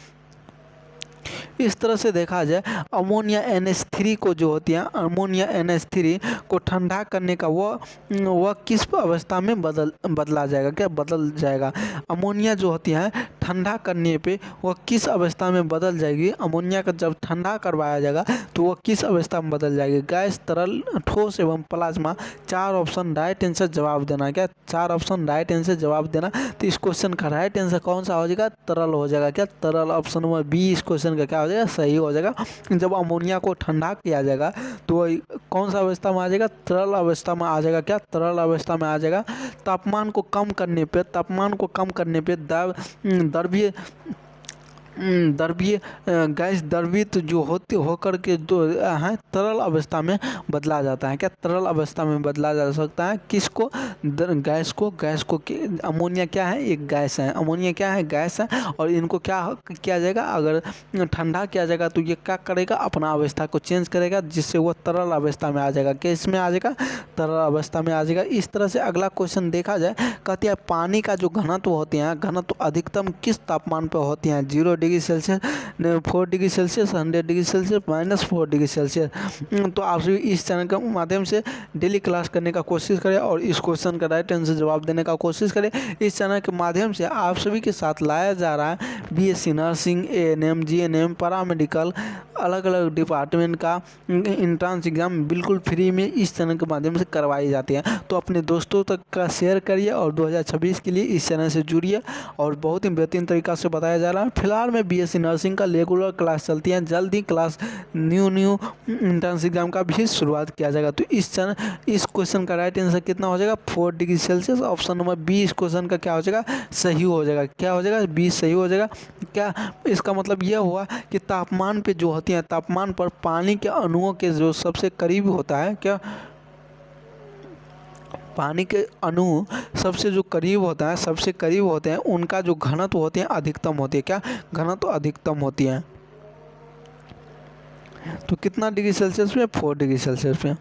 इस तरह से देखा जाए अमोनिया NH3 को जो होती है, अमोनिया NH3 को ठंडा करने का वह किस अवस्था में बदला जाएगा? क्या? बदल जाएगा। अमोनिया जो होती है ठंडा करने पे वह किस अवस्था में बदल जाएगी? अमोनिया का जब ठंडा करवाया जाएगा तो वह किस अवस्था में बदल जाएगी? गैस, तरल, ठोस एवं प्लाज्मा। 4 ऑप्शन राइट आंसर जवाब देना। क्या? 4 ऑप्शन राइट आंसर जवाब देना। तो इस क्वेश्चन का राइट आंसर कौन सा हो जाएगा? तरल हो जाएगा। क्या? तरल। ऑप्शन नंबर बी इस क्वेश्चन का क्या हो जाएगा? सही हो जाएगा। जब अमोनिया को ठंडा किया जाएगा तो वह कौन सा अवस्था में आ जाएगा? तरल अवस्था में आ जाएगा। क्या? तरल अवस्था में आ जाएगा। तापमान को कम करने पे द्रवीय गैस द्रवित जो होकर के जो है तरल अवस्था में बदला जाता है। क्या? तरल अवस्था में बदला जा सकता है। किसको? गैस को अमोनिया क्या है? एक गैस है। अमोनिया क्या है? गैस है। और इनको क्या किया जाएगा? अगर ठंडा किया जाएगा तो ये क्या करेगा? अपना अवस्था को चेंज करेगा, जिससे वो तरल अवस्था में आ जाएगा। किस में आ जाएगा? तरल अवस्था में आ जाएगा। इस तरह से अगला क्वेश्चन देखा जाए, कहती है पानी का जो घनत्व होती है, घनत्व अधिकतम किस तापमान पर होती है? 0 degree Celsius, 4 degree Celsius, 100 degree Celsius, -4 degree Celsius. तो आप सभी इस चैनल के माध्यम से डेली क्लास करने का कोशिश करें और इस क्वेश्चन का राइट आंसर जवाब देने का कोशिश करें। इस चैनल के माध्यम से आप सभी के साथ लाया जा रहा है BSc nursing, ANM, GNM, paramedical, अलग अलग डिपार्टमेंट का इंट्रेंस एग्ज़ाम बिल्कुल फ्री में इस चैनल के माध्यम से करवाई जाती है। तो अपने दोस्तों तक का शेयर करिए और 2026 के लिए इस चैनल से जुड़िए और बहुत ही बेहतरीन तरीक़ा से बताया जा रहा है। फिलहाल में बीएससी नर्सिंग का रेगुलर क्लास चलती है, जल्द ही क्लास न्यू इंट्रेंस एग्ज़ाम का भी शुरुआत किया जाएगा। तो इस क्वेश्चन का राइट आंसर कितना हो जाएगा 4 degree Celsius. Option number B इस क्वेश्चन का क्या हो जाएगा सही हो जाएगा। क्या हो जाएगा बी सही हो जाएगा। क्या इसका मतलब यह हुआ कि तापमान पे जो होती है, तापमान पर पानी के अणुओं के जो सबसे करीब होता है, क्या पानी के अणु सबसे जो करीब होता है, सबसे करीब होते हैं, उनका जो घनत्व होते हैं अधिकतम होती है। क्या घनत्व अधिकतम होती है। तो कितना डिग्री सेल्सियस में 4 डिग्री सेल्सियस में।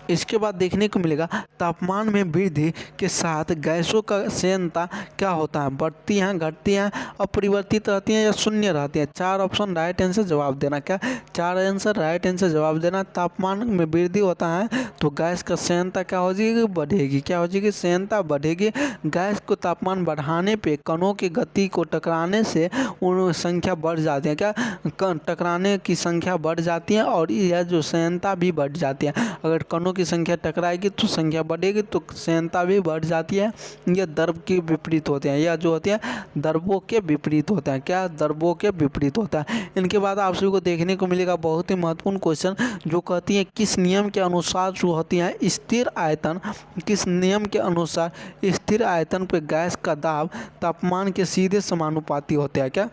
इसके बाद देखने को मिलेगा तापमान में वृद्धि के साथ गैसों का संयंत्रता क्या होता है, बढ़ती हैं, घटती हैं, अपरिवर्तित रहती हैं या शून्य रहती हैं। 4 ऑप्शन राइट आंसर जवाब देना। क्या 4 आंसर राइट आंसर जवाब देना। तापमान में वृद्धि होता है तो गैस का संयंत्रता क्या हो जाएगी बढ़ेगी। क्या हो जाएगी संयंत्रता बढ़ेगी। गैस को तापमान बढ़ाने पे कणों की गति को टकराने से उन संख्या बढ़ जाती है। क्या टकराने की संख्या बढ़ जाती है और यह जो संयंत्रता भी बढ़ जाती है। अगर कणों की संख्या टकराएगी तो संख्या बढ़ेगी तो संयंत्रता भी बढ़ जाती है। यह द्रव के विपरीत होते हैं। यह जो होते हैं द्रवों के विपरीत होता है। क्या द्रवों के विपरीत होता है। इनके बाद आप सभी को देखने को मिलेगा बहुत ही महत्वपूर्ण क्वेश्चन जो कहती है किस नियम के अनुसार जो होती है स्थिर आयतन, किस नियम के अनुसार स्थिर आयतन पर गैस का दाब तापमान के सीधे समानुपाती होता है। क्या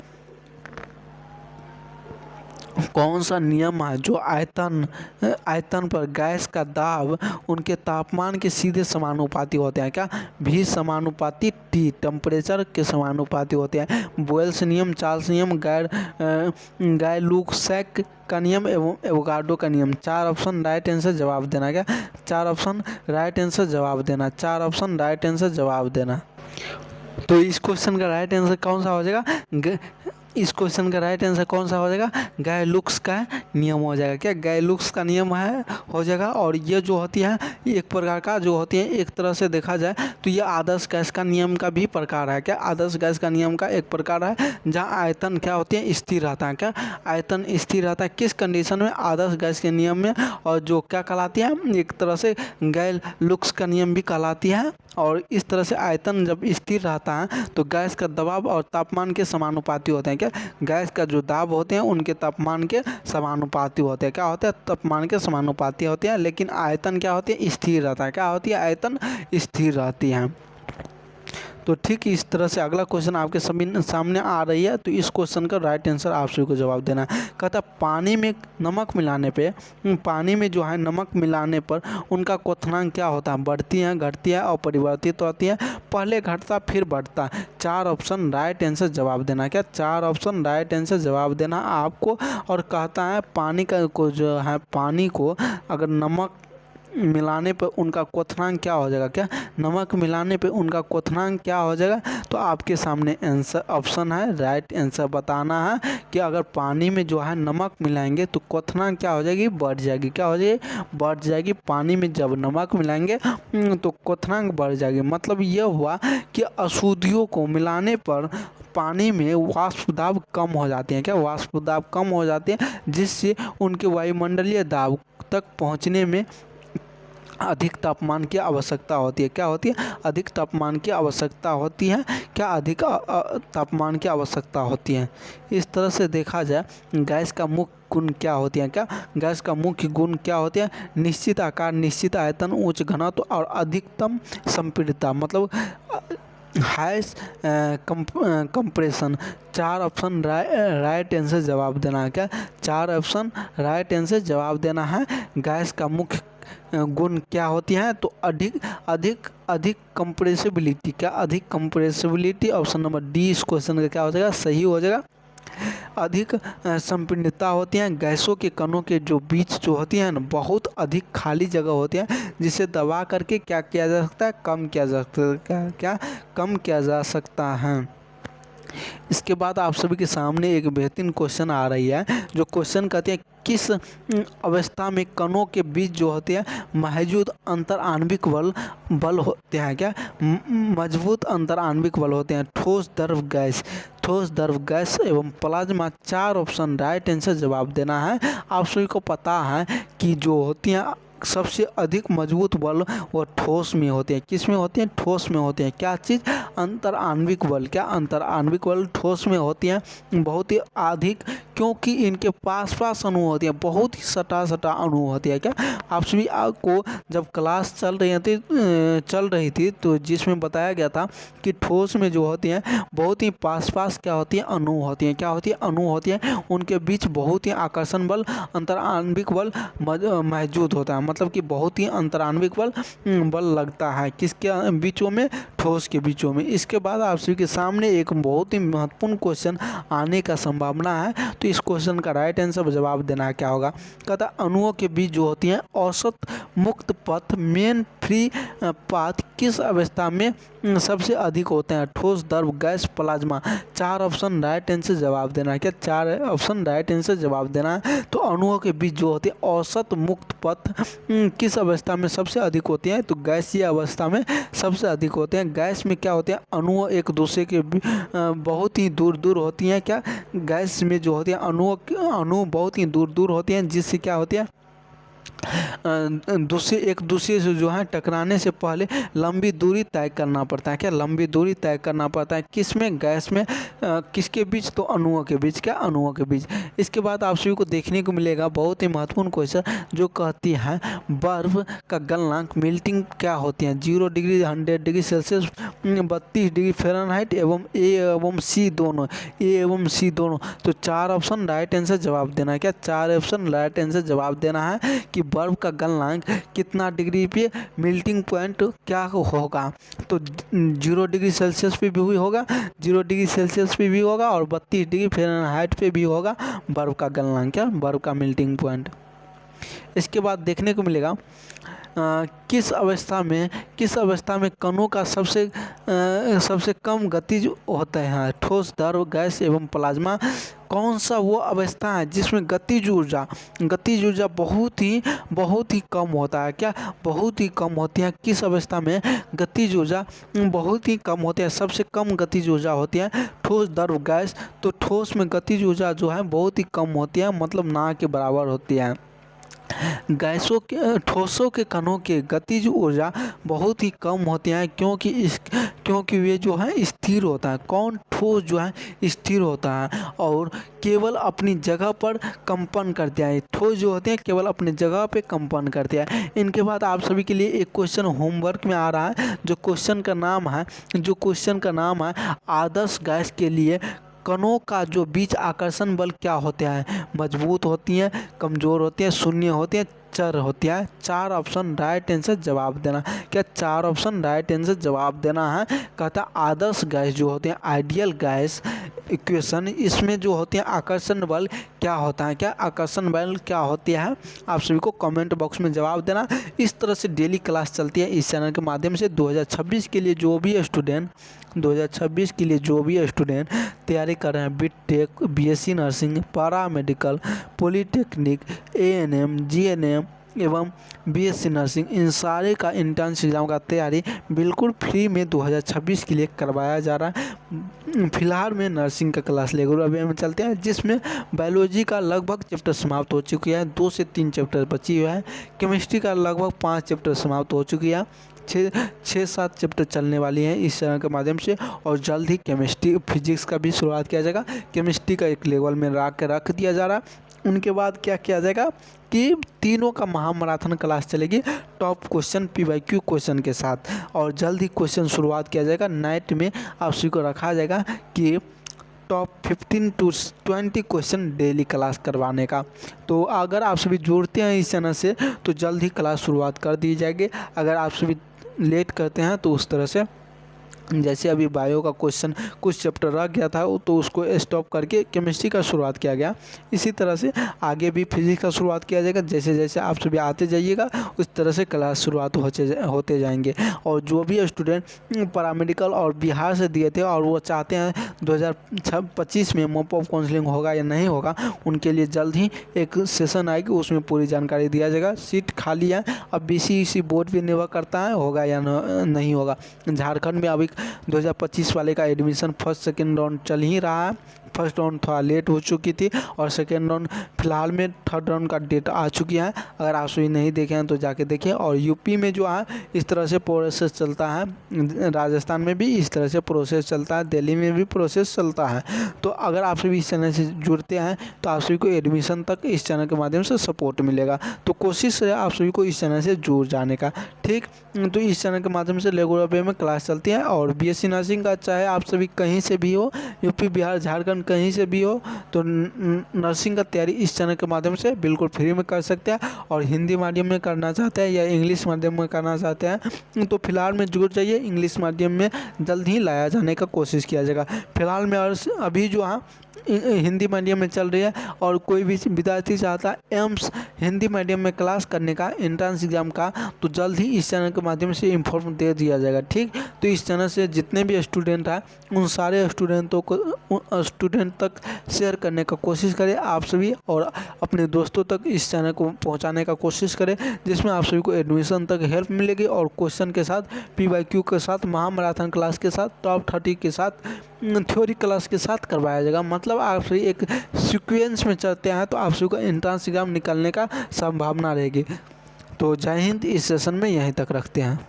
कौन सा नियम है जो आयतन पर गैस का दाब उनके तापमान के सीधे समानुपाती होते हैं। क्या भी समानुपाती टी टेम्परेचर के समानुपाती होते हैं। बोयल्स नियम, चार्ल्स नियम, गाय-लुसाक का नियम एवं एवोगाड्रो का नियम। 4 ऑप्शन राइट आंसर जवाब देना। क्या 4 ऑप्शन राइट आंसर जवाब देना। 4 ऑप्शन राइट आंसर जवाब देना। तो इस क्वेश्चन का राइट आंसर कौन सा हो जाएगा इस क्वेश्चन का राइट आंसर कौन सा हो जाएगा गाय-लुक्स का नियम हो जाएगा। क्या गाय-लुक्स का नियम है हो जाएगा। और ये जो होती है एक प्रकार का जो होती है एक तरह से देखा जाए तो ये आदर्श गैस का नियम का भी प्रकार है। क्या आदर्श गैस का नियम का एक प्रकार है जहाँ आयतन क्या होती है स्थिर रहता है। क्या आयतन स्थिर रहता है किस कंडीशन में आदर्श गैस के नियम में, और जो क्या कहलाती है एक तरह से गाय-लुक्स का नियम भी कहलाती है। और इस तरह से आयतन जब स्थिर रहता है तो गैस का दबाव और तापमान के समानुपाती होते हैं। क्या गैस का जो दाब होते हैं उनके तापमान के समानुपाती होते हैं। क्या होते हैं तापमान के समानुपाती होते हैं। लेकिन आयतन क्या होती है स्थिर रहता है। क्या होती है आयतन स्थिर रहती है। तो ठीक इस तरह से अगला क्वेश्चन आपके सामने आ रही है। तो इस क्वेश्चन का राइट आंसर आप सभी को जवाब देना है। कहता पानी में नमक मिलाने पे, पानी में जो है नमक मिलाने पर उनका क्वथनांक क्या होता है, बढ़ती है, घटती है और परिवर्तित होती है, पहले घटता फिर बढ़ता। 4 ऑप्शन राइट आंसर जवाब देना। क्या 4 ऑप्शन राइट आंसर जवाब देना आपको। और कहता है पानी का को जो है पानी को अगर नमक मिलाने पर उनका क्वथनांक क्या हो जाएगा। क्या नमक मिलाने पे उनका क्वथनांक क्या हो जाएगा। तो आपके सामने आंसर ऑप्शन है राइट आंसर बताना है कि अगर पानी में जो है नमक मिलाएंगे तो क्वथनांक क्या हो जाएगी बढ़ जाएगी। क्या हो जाएगी बढ़ जाएगी। पानी में जब नमक मिलाएंगे तो क्वथनांक बढ़ जाएगी। मतलब यह हुआ कि अशुद्धियों को मिलाने पर पानी में वाष्प दाब कम हो जाते हैं। क्या वाष्प दाब कम हो जाते हैं जिससे उनके वायुमंडलीय दाब तक पहुँचने में अधिक तापमान की आवश्यकता होती है। क्या होती है अधिक तापमान की आवश्यकता होती है। क्या अधिक तापमान की आवश्यकता होती है। इस तरह से देखा जाए गैस का मुख्य गुण क्या होती है। क्या गैस का मुख्य गुण क्या होती है निश्चित आकार, निश्चित आयतन, उच्च घनत्व और अधिकतम संपीड़ितता, मतलब high compression. 4 option right answer जवाब देना है। क्या 4 ऑप्शन राइट आंसर जवाब देना है। गैस का मुख्य गुण क्या होती है तो अधिक कंप्रेसिबिलिटी। क्या अधिक कंप्रेसिबिलिटी। ऑप्शन नंबर डी इस क्वेश्चन का क्या हो जाएगा सही हो जाएगा। अधिक संपीड़ितता होती हैं। गैसों के कणों के जो बीच जो होती है ना बहुत अधिक खाली जगह होती है जिसे दबा करके क्या किया जा सकता है कम किया जा सकता है। क्या कम किया जा सकता है। इसके बाद आप सभी के सामने एक बेहतरीन क्वेश्चन आ रही है जो क्वेश्चन कहते हैं किस अवस्था में कणों के बीच जो होते हैं मौजूद अंतर आणविक बल होते हैं? क्या मजबूत अंतर आणविक बल होते हैं? ठोस द्रव गैस एवं प्लाज्मा। 4 ऑप्शन राइट आंसर जवाब देना है। आप सभी को पता है कि जो होती हैं सबसे अधिक मजबूत बल वो ठोस में होते हैं। किस में होते हैं? ठोस में होते हैं। क्या चीज़? अंतर आणविक बल। क्या अंतर आणविक बल ठोस में होती हैं बहुत ही अधिक, क्योंकि इनके पास अणु होती हैं, बहुत ही सटा अणु होती है। क्या आप सभी को जब क्लास चल रही थी तो जिसमें बताया गया था कि ठोस में जो होती हैं बहुत ही पास क्या होती है? अणु होती हैं। क्या होती है? अणु होती है। उनके बीच बहुत ही आकर्षण बल, अंतर आणविक बल मौजूद होता है, मतलब कि बहुत ही अंतराण्विक बल लगता है। किसके बीचों में? ठोस के बीचों में। इसके बाद आप सभी के सामने एक बहुत ही महत्वपूर्ण क्वेश्चन आने का संभावना है, तो इस क्वेश्चन का राइट आंसर जवाब देना है। क्या होगा? कहता अणुओं के बीच जो होती हैं औसत मुक्त पथ, मेन फ्री पाथ किस अवस्था में सबसे अधिक होते हैं? ठोस, द्रव, gas, plasma. 4 option right answer जवाब देना है। क्या 4 ऑप्शन राइट आंसर जवाब देना है? तो अणुओं के बीच जो होती है औसत मुक्त पथ किस अवस्था में सबसे अधिक होती है? तो गैसीय अवस्था में सबसे अधिक होते हैं। गैस में क्या होते हैं? अणु एक दूसरे के बहुत ही दूर होती हैं। क्या गैस में जो होती है अणु बहुत ही दूर होती हैं, जिससे क्या होती है एक दूसरे से जो है टकराने से पहले लंबी दूरी तय करना पड़ता है। क्या लंबी दूरी तय करना पड़ता है? किस में? गैस में। किसके बीच? तो अणुओं के बीच। क्या अणुओं के बीच। इसके बाद आप सभी को देखने को मिलेगा बहुत ही महत्वपूर्ण क्वेश्चन जो कहती है बर्फ का गलनांक मेल्टिंग क्या होती है? 0 degree, 100 degree Celsius, 32 degree Fahrenheit एवं ए एवं सी दोनों। ए एवं सी दोनों। तो 4 ऑप्शन राइट आंसर जवाब देना है। क्या 4 ऑप्शन राइट आंसर जवाब देना है कि बर्फ का गलनांक कितना डिग्री पे मेल्टिंग पॉइंट क्या होगा? तो 0 डिग्री सेल्सियस पे भी होगा, 0 डिग्री सेल्सियस पे भी होगा और 32 डिग्री फ़ारेनहाइट पे भी होगा बर्फ का गलनांक। क्या बर्फ का मेल्टिंग पॉइंट। इसके बाद देखने को मिलेगा किस अवस्था में कणों का सबसे कम गतिज होता है? ठोस, द्रव, गैस एवं प्लाज्मा। कौन सा वो अवस्था है जिसमें गतिज ऊर्जा बहुत ही कम होता है? क्या बहुत ही कम होती है? किस अवस्था में गतिज ऊर्जा बहुत ही कम होती है? सबसे कम गतिज ऊर्जा होती है ठोस, द्रव, गैस। तो ठोस में गतिज ऊर्जा जो है बहुत ही कम होती है, मतलब ना के बराबर होती है। ठोसों के कणों के गतिज ऊर्जा बहुत ही कम होती है, क्योंकि वे जो है स्थिर होता है। कौन? ठोस जो है स्थिर होता है और केवल अपनी जगह पर कंपन करते हैं। ठोस जो होते हैं केवल अपनी जगह पे कंपन करते हैं। इनके बाद आप सभी के लिए एक क्वेश्चन होमवर्क में आ रहा है, जो क्वेश्चन का नाम है आदर्श गैस के लिए कणों का जो बीच आकर्षण बल क्या होता है? मजबूत होती हैं, कमजोर होती हैं, शून्य होती हैं, चर होती है। 4 ऑप्शन राइट आंसर जवाब देना। क्या 4 ऑप्शन राइट आंसर जवाब देना है? कहता है आदर्श गैस जो होते हैं, आइडियल गैस इक्वेशन, इसमें जो होते हैं आकर्षण बल क्या होता है? क्या आकर्षण बल क्या होती है? आप सभी को कमेंट बॉक्स में जवाब देना। इस तरह से डेली क्लास चलती है इस चैनल के माध्यम से। 2026 के लिए जो भी स्टूडेंट तैयारी कर रहे हैं, BTech, BSc nursing, para medical, polytechnic, ANM, GNM एवं बीएससी नर्सिंग, इन सारे का एंट्रेंस एग्ज़ाम का तैयारी बिल्कुल फ्री में 2026 के लिए करवाया जा रहा है। फिलहाल में नर्सिंग का क्लास लेकर अभी हम चलते हैं, जिसमें बायोलॉजी का लगभग चैप्टर समाप्त हो चुकी है, 2 से 3 चैप्टर बची हुआ है। केमिस्ट्री का लगभग 5 चैप्टर समाप्त हो चुकी है। 6-7 चैप्टर चलने वाली हैं इस चैनल के माध्यम से, और जल्द ही केमिस्ट्री फिजिक्स का भी शुरुआत किया जाएगा। केमिस्ट्री का एक लेवल में रख दिया जा रहा है। उनके बाद क्या किया जाएगा कि तीनों का महामैराथन क्लास चलेगी टॉप क्वेश्चन PYQ क्वेश्चन के साथ, और जल्द ही क्वेश्चन शुरुआत किया जाएगा। नाइट में आप सभी को रखा जाएगा कि top 15 to 20 question daily class करवाने का। तो अगर आप सभी जुड़ते हैं इस चैनल से तो जल्द ही क्लास शुरुआत कर दी जाएगी। अगर आप सभी लेट करते हैं तो उस तरह से जैसे अभी बायो का क्वेश्चन कुछ चैप्टर रह गया था तो उसको स्टॉप करके केमिस्ट्री का शुरुआत किया गया। इसी तरह से आगे भी फिजिक्स का शुरुआत किया जाएगा। जैसे जैसे आप सभी आते जाइएगा उस तरह से क्लास शुरुआत होते जाएंगे। और जो भी स्टूडेंट पैरामेडिकल और बिहार से दिए थे और वो चाहते हैं 2025 में मॉप ऑफ काउंसलिंग होगा या नहीं होगा, उनके लिए जल्द ही एक सेशन आएगी, उसमें पूरी जानकारी दिया जाएगा। सीट खाली है, अब BCEC बोर्ड भी निर्भर करता है होगा या नहीं होगा। झारखंड में अभी 2025 वाले का एडमिशन फर्स्ट सेकेंड राउंड चल ही रहा है। फर्स्ट राउंड थोड़ा लेट हो चुकी थी और सेकेंड राउंड फिलहाल में थर्ड राउंड का डेट आ चुकी है। अगर आप सभी नहीं देखे हैं तो जाके देखिए। और यूपी में जो है इस तरह से प्रोसेस चलता है, राजस्थान में भी इस तरह से प्रोसेस चलता है, दिल्ली में भी प्रोसेस चलता है। तो अगर आप सभी इस चैनल से जुड़ते हैं तो आप सभी को एडमिशन तक इस चैनल के माध्यम से सपोर्ट मिलेगा। तो कोशिश है आप सभी को इस चैनल से जुड़ जाने का, ठीक। तो इस चैनल के माध्यम से रेगुलर वे में क्लास चलती है। और BSc नर्सिंग का चाहे आप सभी कहीं से भी हो, यूपी बिहार झारखंड कहीं से भी हो, तो नर्सिंग का तैयारी इस चैनल के माध्यम से बिल्कुल फ्री में कर सकते हैं। और हिंदी माध्यम में करना चाहते हैं या इंग्लिश माध्यम में करना चाहते हैं तो फिलहाल में जुड़ जाइए। इंग्लिश माध्यम में जल्द ही लाया जाने का कोशिश किया जाएगा। फिलहाल में और अभी जो है हिंदी मीडियम में चल रही है। और कोई भी विद्यार्थी चाहता है एम्स हिंदी मीडियम में क्लास करने का, एंट्रेंस एग्जाम का, तो जल्द ही इस चैनल के माध्यम से इन्फॉर्म दे दिया जाएगा, ठीक। तो इस चैनल से जितने भी स्टूडेंट हैं उन सारे स्टूडेंट तक शेयर करने का कोशिश करें आप सभी, और अपने दोस्तों तक इस चैनल को पहुंचाने का कोशिश करें, जिसमें आप सभी को एडमिशन तक हेल्प मिलेगी। और क्वेश्चन के साथ PYQ के साथ, महामैराथन क्लास के साथ, टॉप 30 के साथ, थ्योरी क्लास के साथ करवाया जाएगा। मतलब आप सभी एक सीक्वेंस में चलते हैं तो आप सभी को एंट्रेंस एग्जाम निकलने का संभावना रहेगी। तो जय हिंद, इस सेशन में यहीं तक रखते हैं।